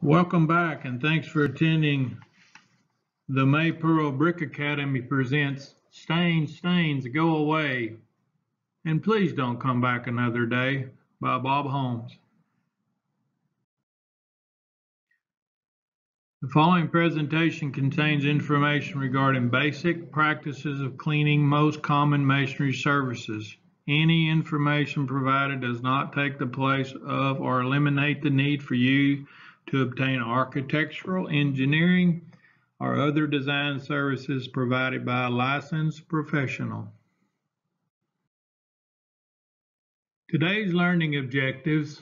Welcome back, and thanks for attending the Maypearl Brick Academy presents Stains, Go Away, and Please Don't Come Back Another Day by Bob Holmes. The following presentation contains information regarding basic practices of cleaning most common masonry services. Any information provided does not take the place of or eliminate the need for you to obtain architectural, engineering, or other design services provided by a licensed professional. Today's learning objectives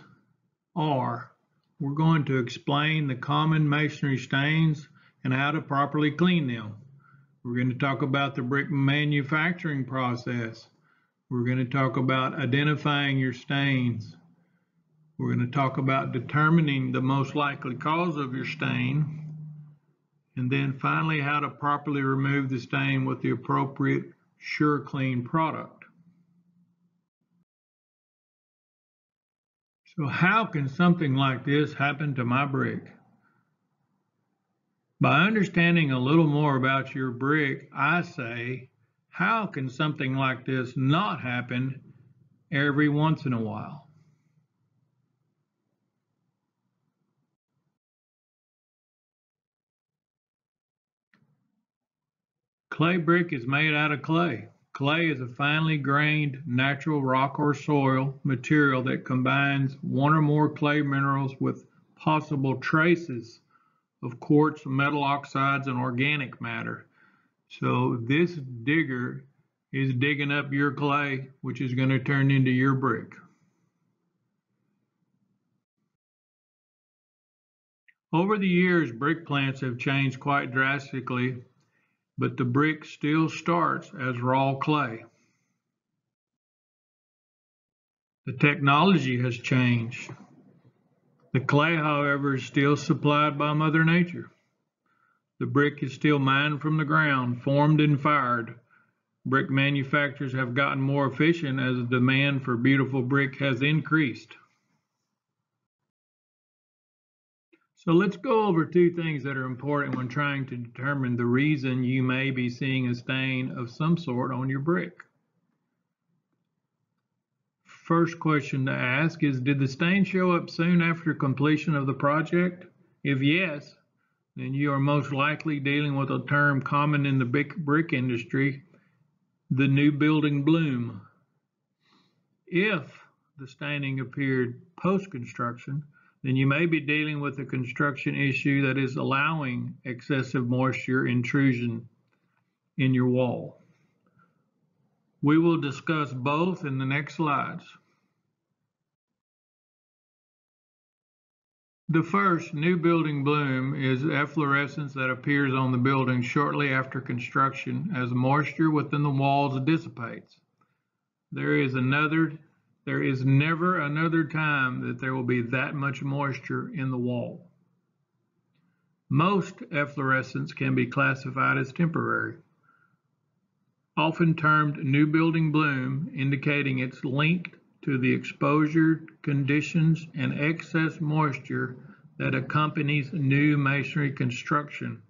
are: we're going to explain the common masonry stains and how to properly clean them. We're going to talk about the brick manufacturing process. We're going to talk about identifying your stains. We're going to talk about determining the most likely cause of your stain. And then finally, how to properly remove the stain with the appropriate SureClean product. So how can something like this happen to my brick? By understanding a little more about your brick, I say, how can something like this not happen every once in a while? Clay brick is made out of clay. Clay is a finely grained natural rock or soil material that combines one or more clay minerals with possible traces of quartz, metal oxides, and organic matter. So this digger is digging up your clay, which is going to turn into your brick. Over the years, brick plants have changed quite drastically, but the brick still starts as raw clay. The technology has changed. The clay, however, is still supplied by Mother Nature. The brick is still mined from the ground, formed and fired. Brick manufacturers have gotten more efficient as the demand for beautiful brick has increased. So let's go over two things that are important when trying to determine the reason you may be seeing a stain of some sort on your brick. First question to ask is, did the stain show up soon after completion of the project? If yes, then you are most likely dealing with a term common in the brick industry, the new building bloom. If the staining appeared post-construction, then you may be dealing with a construction issue that is allowing excessive moisture intrusion in your wall. We will discuss both in the next slides. The first, new building bloom, is efflorescence that appears on the building shortly after construction as moisture within the walls dissipates. There is never another time that there will be that much moisture in the wall. Most efflorescence can be classified as temporary, often termed new building bloom, indicating it's linked to the exposure conditions and excess moisture that accompanies new masonry construction.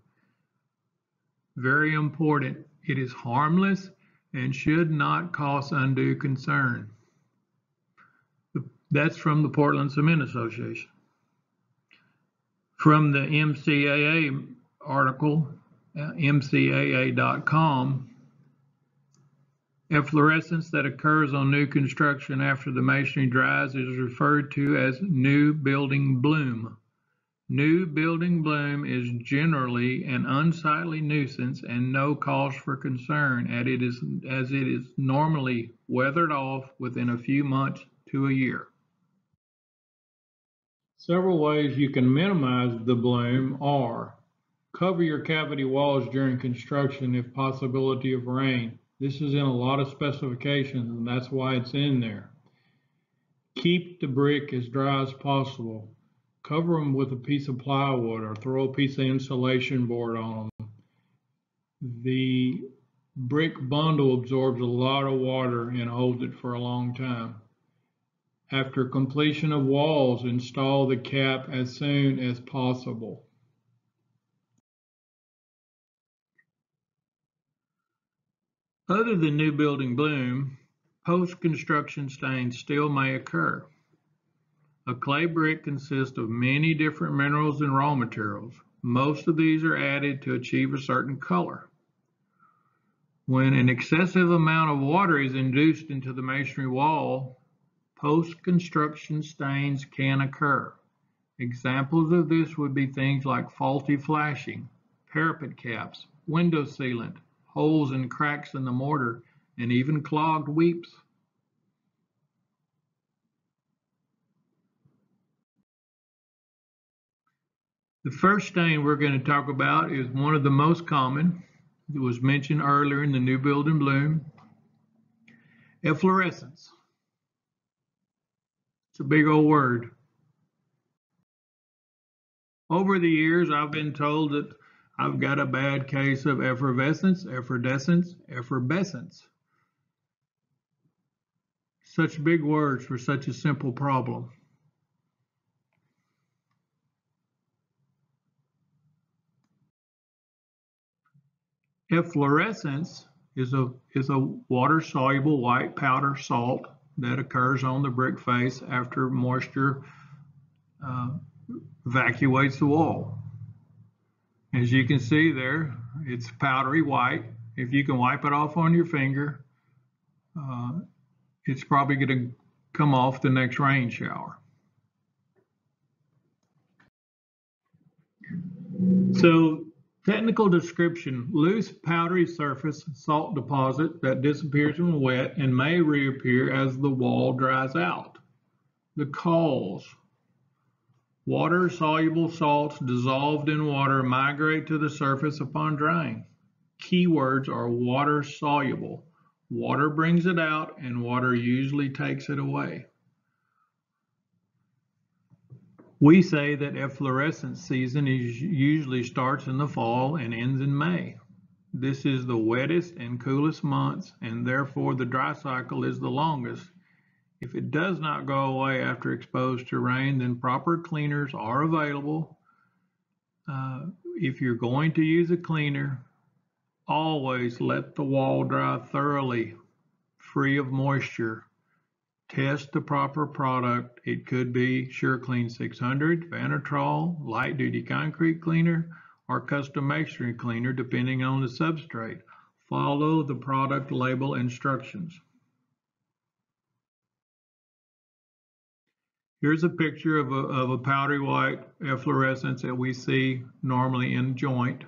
Very important, it is harmless and should not cause undue concern. That's from the Portland Cement Association. From the MCAA article, mcaa.com, efflorescence that occurs on new construction after the masonry dries is referred to as new building bloom. New building bloom is generally an unsightly nuisance and no cause for concern, as it is normally weathered off within a few months to a year. Several ways you can minimize the bloom are: cover your cavity walls during construction if possibility of rain. This is in a lot of specifications, and that's why it's in there. Keep the brick as dry as possible. Cover them with a piece of plywood or throw a piece of insulation board on them. The brick bundle absorbs a lot of water and holds it for a long time. After completion of walls, install the cap as soon as possible. Other than new building bloom, post-construction stains still may occur. A clay brick consists of many different minerals and raw materials. Most of these are added to achieve a certain color. When an excessive amount of water is induced into the masonry wall, post-construction stains can occur. Examples of this would be things like faulty flashing, parapet caps, window sealant, holes and cracks in the mortar, and even clogged weeps. The first stain we're going to talk about is one of the most common. It was mentioned earlier in the new building bloom. Efflorescence. It's a big old word. Over the years, I've been told that I've got a bad case of effervescence, effervescence, effervescence. Such big words for such a simple problem. Efflorescence is a water-soluble white powder salt that occurs on the brick face after moisture evacuates the wall. As you can see there, it's powdery white. If you can wipe it off on your finger, it's probably going to come off the next rain shower. So, technical description: loose powdery surface salt deposit that disappears when wet and may reappear as the wall dries out. The cause: water-soluble salts dissolved in water migrate to the surface upon drying. Keywords are water-soluble. Water brings it out, and water usually takes it away. We say that efflorescence season usually starts in the fall and ends in May. This is the wettest and coolest months, and therefore the dry cycle is the longest. If it does not go away after exposed to rain, then proper cleaners are available. If you're going to use a cleaner, always let the wall dry thoroughly, free of moisture. Test the proper product. It could be SureClean 600, Vanatrol, light duty concrete cleaner, or custom masonry cleaner depending on the substrate. Follow the product label instructions. Here's a picture of a powdery white efflorescence that we see normally in a joint.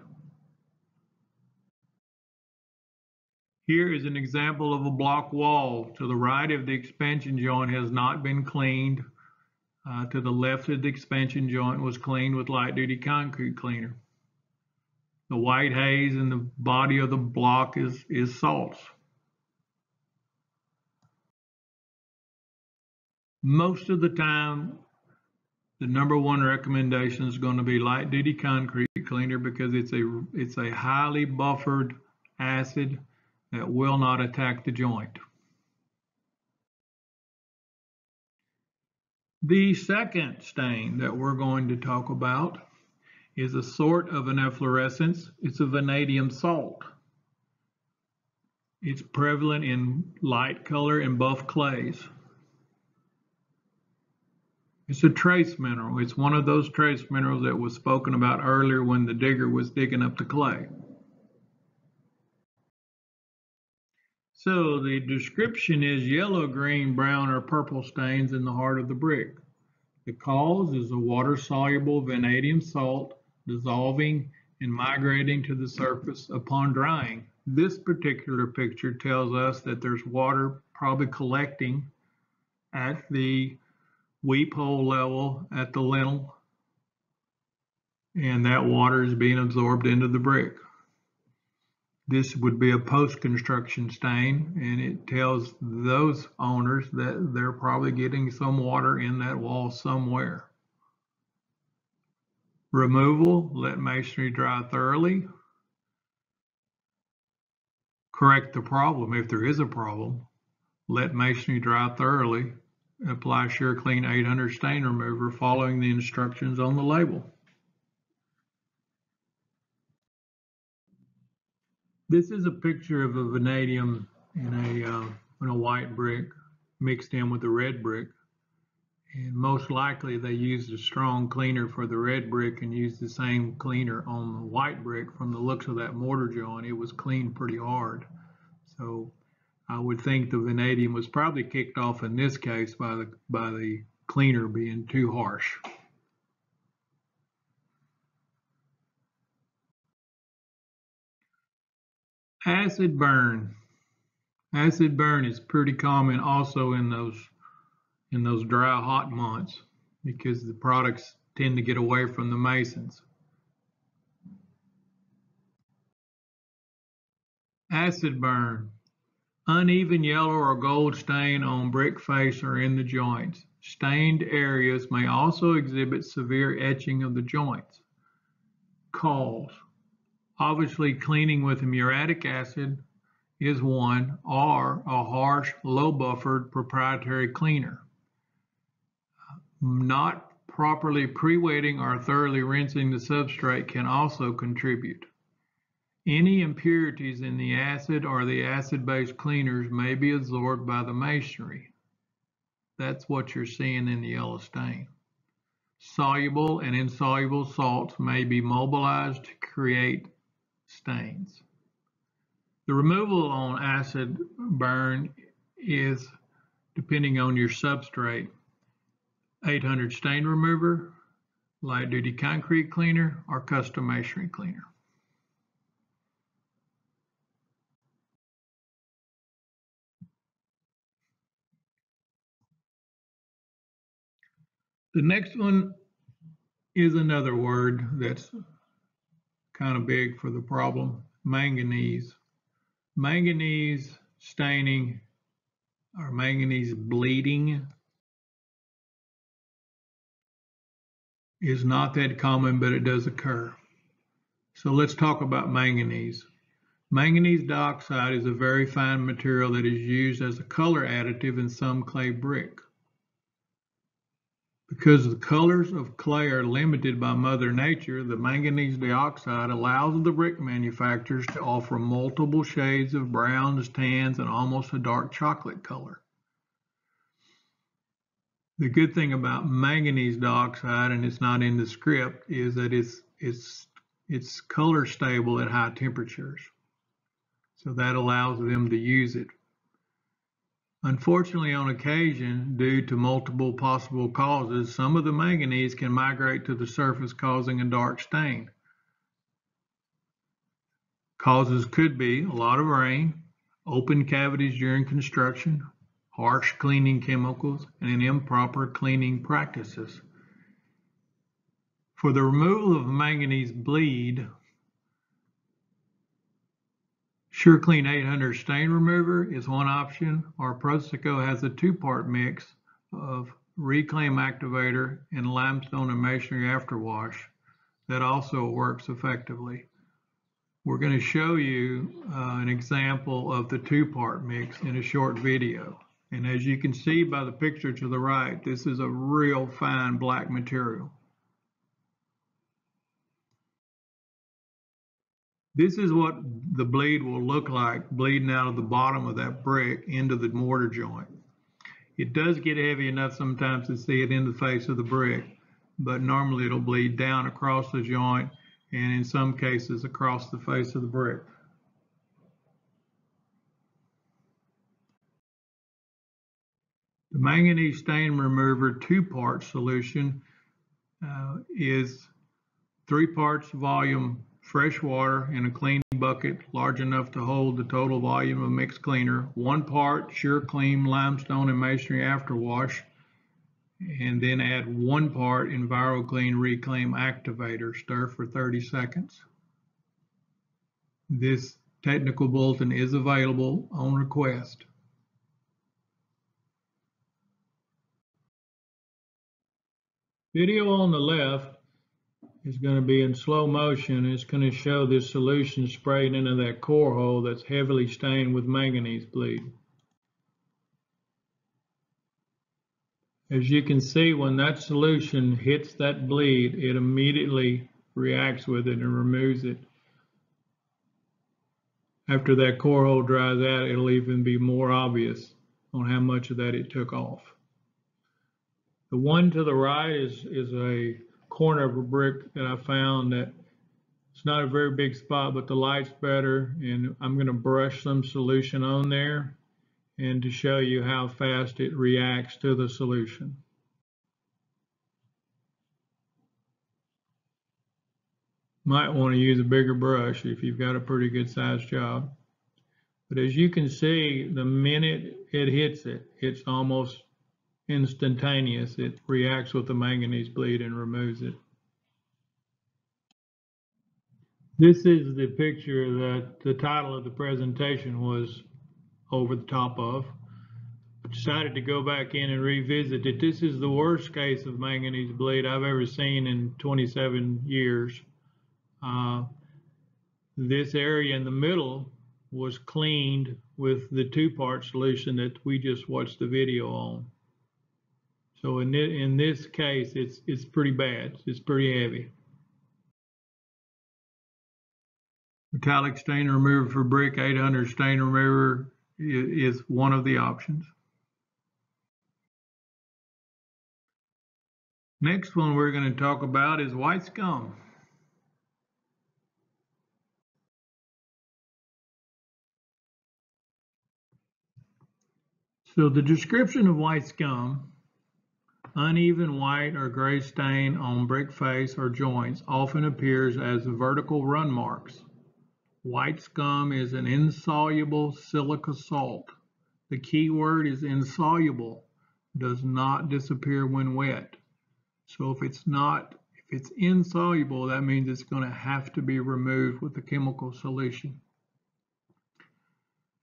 Here is an example of a block wall. To the right of the expansion joint has not been cleaned. To the left of the expansion joint was cleaned with light duty concrete cleaner. The white haze in the body of the block is salts. Most of the time, the number one recommendation is going to be light duty concrete cleaner because it's a highly buffered acid that will not attack the joint. The second stain that we're going to talk about is a sort of an efflorescence. It's a vanadium salt. It's prevalent in light color and buff clays. It's a trace mineral. It's one of those trace minerals that was spoken about earlier when the digger was digging up the clay. So the description is yellow, green, brown, or purple stains in the heart of the brick. The cause is a water-soluble vanadium salt dissolving and migrating to the surface upon drying. This particular picture tells us that there's water probably collecting at the weep hole level at the lintel, and that water is being absorbed into the brick. This would be a post-construction stain, and it tells those owners that they're probably getting some water in that wall somewhere. Removal: let masonry dry thoroughly. Correct the problem if there is a problem. Let masonry dry thoroughly. apply SureClean 800 stain remover following the instructions on the label. This is a picture of a vanadium in a white brick mixed in with a red brick. And most likely they used a strong cleaner for the red brick and used the same cleaner on the white brick. From the looks of that mortar joint, it was cleaned pretty hard. So I would think the vanadium was probably kicked off in this case by the cleaner being too harsh. Acid burn. Acid burn is pretty common also in those dry, hot months because the products tend to get away from the masons. Acid burn. Uneven yellow or gold stain on brick face or in the joints. Stained areas may also exhibit severe etching of the joints. Cause. Obviously, cleaning with muriatic acid is one, or a harsh, low-buffered proprietary cleaner. Not properly pre-wetting or thoroughly rinsing the substrate can also contribute. Any impurities in the acid or the acid-based cleaners may be absorbed by the masonry. That's what you're seeing in the yellow stain. Soluble and insoluble salts may be mobilized to create stains. The removal on acid burn is, depending on your substrate, 800 stain remover, light duty concrete cleaner, or custom masonry cleaner. The next one is another word that's kind of big for the problem, manganese. Manganese staining or manganese bleeding is not that common, but it does occur. So let's talk about manganese. Manganese dioxide is a very fine material that is used as a color additive in some clay brick. Because the colors of clay are limited by Mother Nature, the manganese dioxide allows the brick manufacturers to offer multiple shades of browns, tans, and almost a dark chocolate color. The good thing about manganese dioxide, and it's not in the script, is that it's color stable at high temperatures. So that allows them to use it. Unfortunately, on occasion, due to multiple possible causes, some of the manganese can migrate to the surface, causing a dark stain. Causes could be a lot of rain, open cavities during construction, harsh cleaning chemicals, and improper cleaning practices. For the removal of manganese bleed, SureClean 800 stain remover is one option, or Proseco has a two-part mix of reclaim activator and limestone and masonry afterwash that also works effectively. We're going to show you an example of the two-part mix in a short video. And as you can see by the picture to the right, this is a real fine black material. This is what the bleed will look like, bleeding out of the bottom of that brick into the mortar joint. It does get heavy enough sometimes to see it in the face of the brick, but normally it'll bleed down across the joint and in some cases across the face of the brick. The manganese stain remover two-part solution is 3 parts volume fresh water in a clean bucket large enough to hold the total volume of mixed cleaner, 1 part SureClean limestone and masonry afterwash, and then add 1 part EnviroClean Reclaim Activator. Stir for 30 seconds. This technical bulletin is available on request. Video on the left is going to be in slow motion. It's going to show this solution sprayed into that core hole that's heavily stained with manganese bleed. As you can see, when that solution hits that bleed, it immediately reacts with it and removes it. After that core hole dries out, it'll even be more obvious on how much of that it took off. The one to the right is a corner of a brick that I found that it's not a very big spot, but the light's better, and I'm going to brush some solution on there and to show you how fast it reacts to the solution. Might want to use a bigger brush if you've got a pretty good sized job. But as you can see, the minute it hits it, it's almost instantaneous. It reacts with the manganese bleed and removes it. This is the picture that the title of the presentation was over the top of. I decided to go back in and revisit it. This is the worst case of manganese bleed I've ever seen in 27 years. This area in the middle was cleaned with the two-part solution that we just watched the video on. So in this case, it's pretty bad. It's pretty heavy. Metallic stain remover for brick 800 stain remover is one of the options. Next one we're going to talk about is white scum. So the description of white scum: uneven white or gray stain on brick face or joints, often appears as vertical run marks. White scum is an insoluble silica salt. The key word is insoluble, does not disappear when wet. So if it's insoluble, that means it's going to have to be removed with a chemical solution.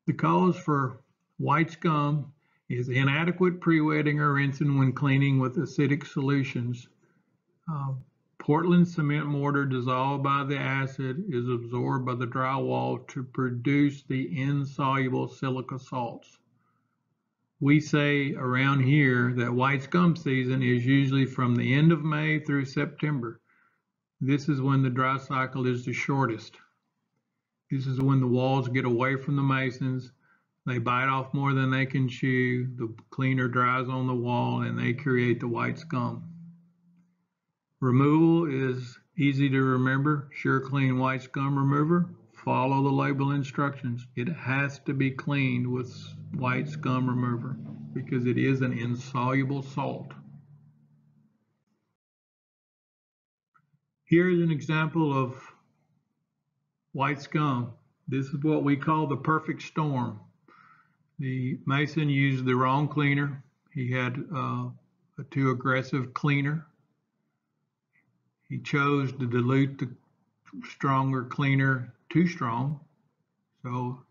The cause for white scum is inadequate pre-wetting or rinsing when cleaning with acidic solutions. Portland cement mortar dissolved by the acid is absorbed by the drywall to produce the insoluble silica salts. We say around here that white scum season is usually from the end of May through September. This is when the dry cycle is the shortest. This is when the walls get away from the masons. They bite off more than they can chew. The cleaner dries on the wall and they create the white scum. Removal is easy to remember. Sure Clean White Scum Remover. Follow the label instructions. It has to be cleaned with white scum remover because it is an insoluble salt. Here is an example of white scum. This is what we call the perfect storm. The mason used the wrong cleaner. He had a too aggressive cleaner. He chose to dilute the stronger cleaner too strong. So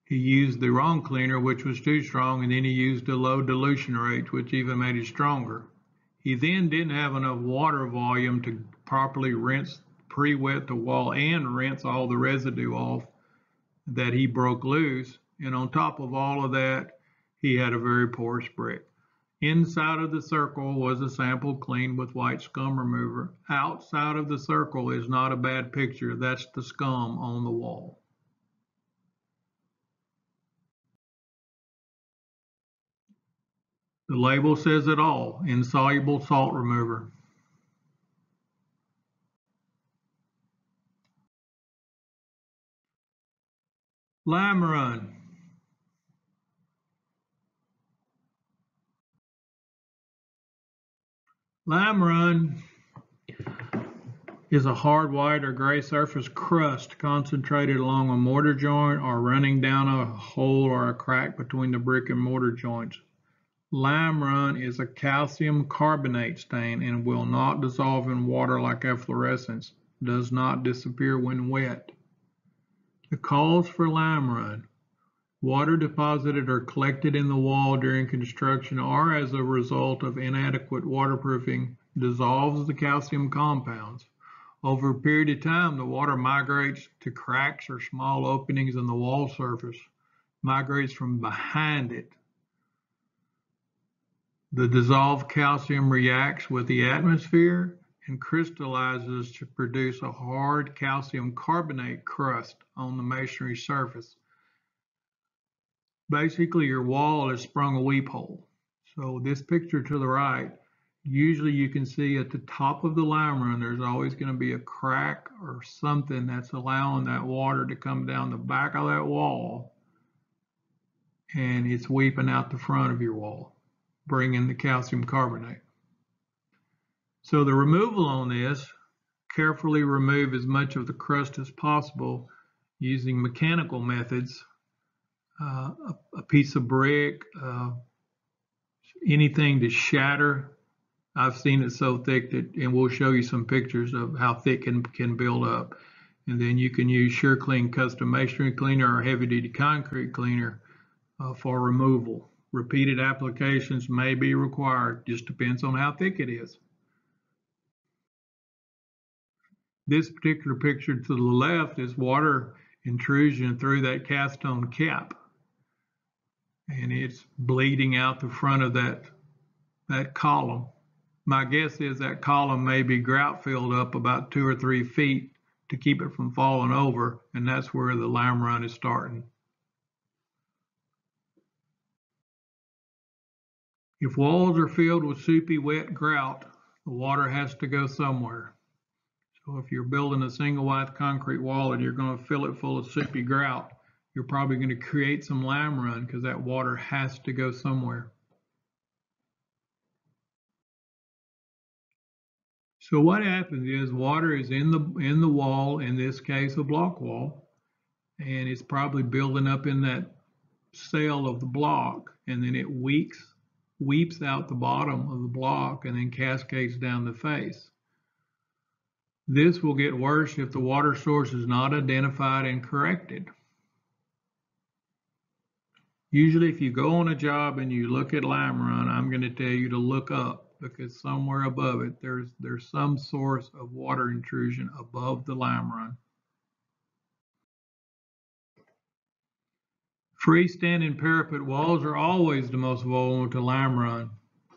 he used the wrong cleaner, which was too strong, and then he used a low dilution rate, which even made it stronger. He then didn't have enough water volume to properly rinse, pre-wet the wall and rinse all the residue off that he broke loose. And on top of all of that, he had a very porous brick. Inside of the circle was a sample cleaned with white scum remover. Outside of the circle is not a bad picture. That's the scum on the wall. The label says it all: insoluble salt remover. Lime Run. Lime Run is a hard white or gray surface crust concentrated along a mortar joint or running down a hole or a crack between the brick and mortar joints. Lime Run is a calcium carbonate stain and will not dissolve in water like efflorescence. Does not disappear when wet. The cause for Lime Run: water deposited or collected in the wall during construction or as a result of inadequate waterproofing dissolves the calcium compounds. Over a period of time, the water migrates to cracks or small openings in the wall surface, migrates from behind it. The dissolved calcium reacts with the atmosphere and crystallizes to produce a hard calcium carbonate crust on the masonry surface. Basically, your wall has sprung a weep hole. So this picture to the right, usually you can see at the top of the lime run, there's always going to be a crack or something that's allowing that water to come down the back of that wall, and it's weeping out the front of your wall, bringing the calcium carbonate. So the removal on this, carefully remove as much of the crust as possible using mechanical methods. A piece of brick, anything to shatter. I've seen it so thick that, and we'll show you some pictures of how thick it can build up. And then you can use SureClean custom masonry cleaner or heavy duty concrete cleaner for removal. Repeated applications may be required, just depends on how thick it is. This particular picture to the left is water intrusion through that cast stone cap. And it's bleeding out the front of that column. My guess is that column may be grout filled up about 2 or 3 feet to keep it from falling over, and that's where the lime run is starting. If walls are filled with soupy, wet grout, the water has to go somewhere. So if you're building a single wide concrete wall and you're going to fill it full of soupy grout, you're probably going to create some lime run because that water has to go somewhere. So what happens is water is in the wall, in this case a block wall, and it's probably building up in that cell of the block, and then it weeps out the bottom of the block and then cascades down the face. This will get worse if the water source is not identified and corrected. Usually if you go on a job and you look at lime run, I'm going to tell you to look up, because somewhere above it there's some source of water intrusion above the lime run. Freestanding parapet walls are always the most vulnerable to lime run.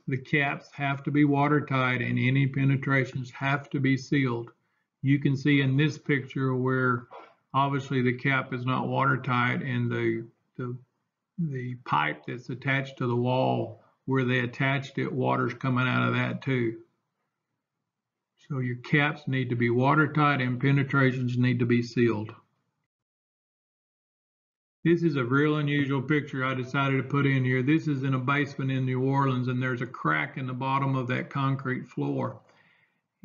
The caps have to be watertight and any penetrations have to be sealed. You can see in this picture where obviously the cap is not watertight, and the pipe that's attached to the wall where they attached it, water's coming out of that too. So your caps need to be watertight and penetrations need to be sealed. This is a real unusual picture I decided to put in here. This is in a basement in New Orleans, and there's a crack in the bottom of that concrete floor.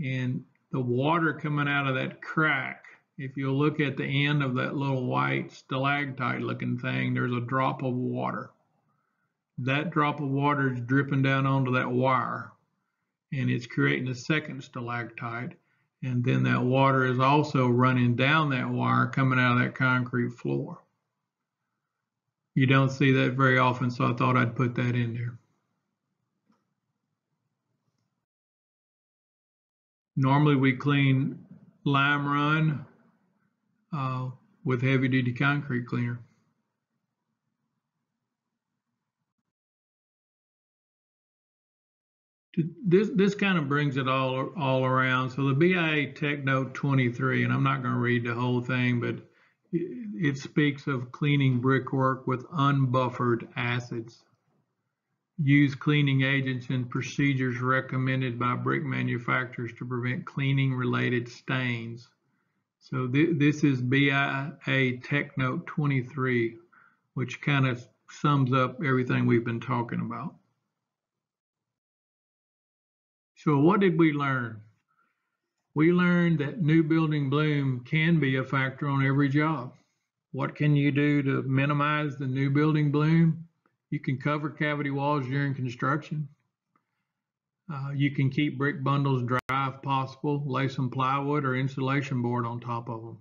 And the water coming out of that crack, if you look at the end of that little white stalactite looking thing, there's a drop of water. That drop of water is dripping down onto that wire, and it's creating a second stalactite. And then that water is also running down that wire coming out of that concrete floor. You don't see that very often, so I thought I'd put that in there. Normally we clean lime run with heavy duty concrete cleaner. This kind of brings it all around. So the BIA Tech Note 23, and I'm not going to read the whole thing, but it speaks of cleaning brickwork with unbuffered acids. Use cleaning agents and procedures recommended by brick manufacturers to prevent cleaning related stains. So this is BIA Tech Note 23, which kind of sums up everything we've been talking about. So what did we learn? We learned that new building bloom can be a factor on every job. What can you do to minimize the new building bloom? You can cover cavity walls during construction. You can keep brick bundles dry if possible. Lay some plywood or insulation board on top of them.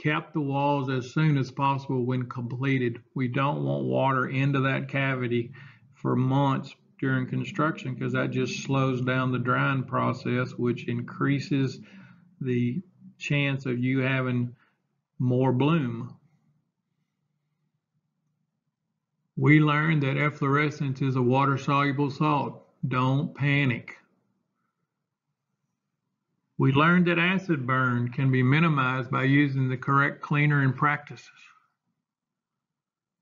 Cap the walls as soon as possible when completed. We don't want water into that cavity for months during construction, because that just slows down the drying process, which increases the chance of you having more bloom. We learned that efflorescence is a water-soluble salt. Don't panic. We learned that acid burn can be minimized by using the correct cleaner and practices.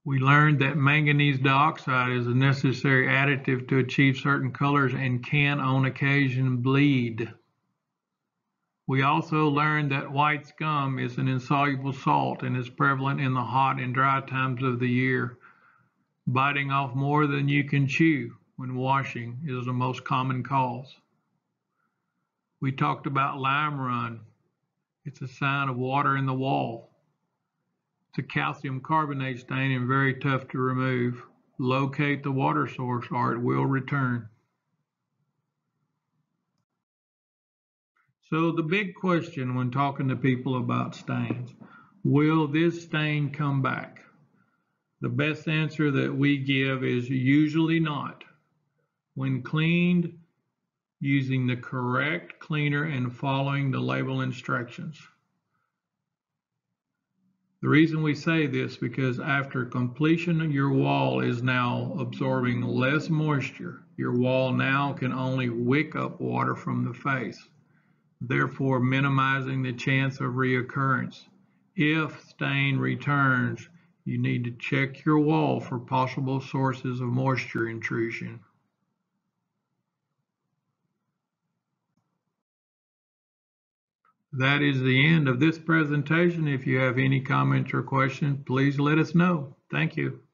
We learned that manganese dioxide is a necessary additive to achieve certain colors and can on occasion bleed. We also learned that white scum is an insoluble salt and is prevalent in the hot and dry times of the year. Biting off more than you can chew when washing is the most common cause. We talked about lime run. It's a sign of water in the wall. It's a calcium carbonate stain and very tough to remove. Locate the water source or it will return. So the big question when talking to people about stains, will this stain come back? The best answer that we give is usually not. When cleaned, using the correct cleaner and following the label instructions. The reason we say this because after completion, your wall is now absorbing less moisture. Your wall now can only wick up water from the face, therefore minimizing the chance of reoccurrence. If stain returns, you need to check your wall for possible sources of moisture intrusion. That is the end of this presentation. If you have any comments or questions, please let us know. Thank you.